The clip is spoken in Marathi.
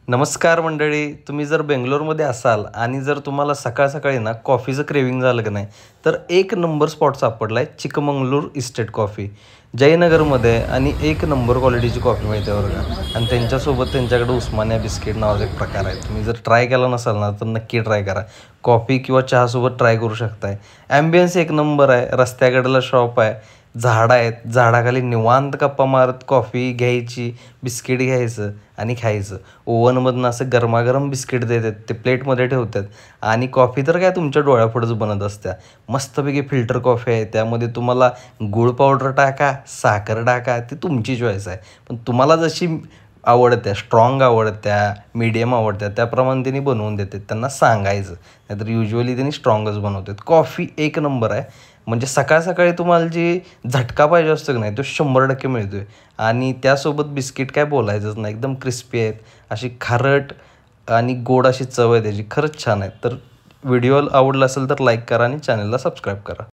नमस्कार मंडळी. तुम्ही जर बेंगलोरमध्ये असाल आणि जर तुम्हाला सकाळी ना कॉफीचं क्रेविंग झालं की नाही, तर एक नंबर स्पॉट सापडला आहे चिकमंगळूर इस्टेट कॉफी. जयनगरमध्ये आणि एक नंबर क्वालिटीची कॉफी मिळते बरं का. आणि त्यांच्यासोबत त्यांच्याकडे उस्मानिया बिस्किट नावाचा एक प्रकार आहे. तुम्ही जर ट्राय केला नसाल ना तर नक्की ट्राय करा. कॉफी किंवा चहासोबत ट्राय करू शकताय. ॲम्बियन्स एक नंबर आहे. रस्त्याकडेला शॉप आहे. झाडं आहेत. झाडाखाली निवांत गप्पा मारत कॉफी घ्यायची, बिस्किट घ्यायचं आणि खायचं. ओव्हनमधनं असं गरमागरम बिस्किट देतात, ते प्लेटमध्ये ठेवतात आणि कॉफी तर काय तुमच्या डोळ्यापुढंच बनत असत्या. मस्तपैकी फिल्टर कॉफी आहे. त्यामध्ये तुम्हाला गूळ पावडर टाका, साखर टाका, ती तुमची चॉईस आहे. पण तुम्हाला जशी आवडत्या, स्ट्रॉंग आवडत्या, मीडियम आवडत्या त्याप्रमाणे त्यांनी बनवून देतात. त्यांना सांगायचं. नाहीतर युज्युअली त्यांनी स्ट्रॉंगच बनवतात. कॉफी एक नंबर आहे. म्हणजे सकाळी तुम्हाला जी झटका पाहिजे असतो की नाही तो 100% मिळतो आहे. आणि त्यासोबत बिस्किट काय बोलायचंच नाही. एकदम क्रिस्पी आहेत. अशी खारट आणि गोड अशी चव आहे त्याची. खरंच छान आहे. तर व्हिडिओ आवडला असेल तर लाईक करा आणि चॅनलला सबस्क्राईब करा.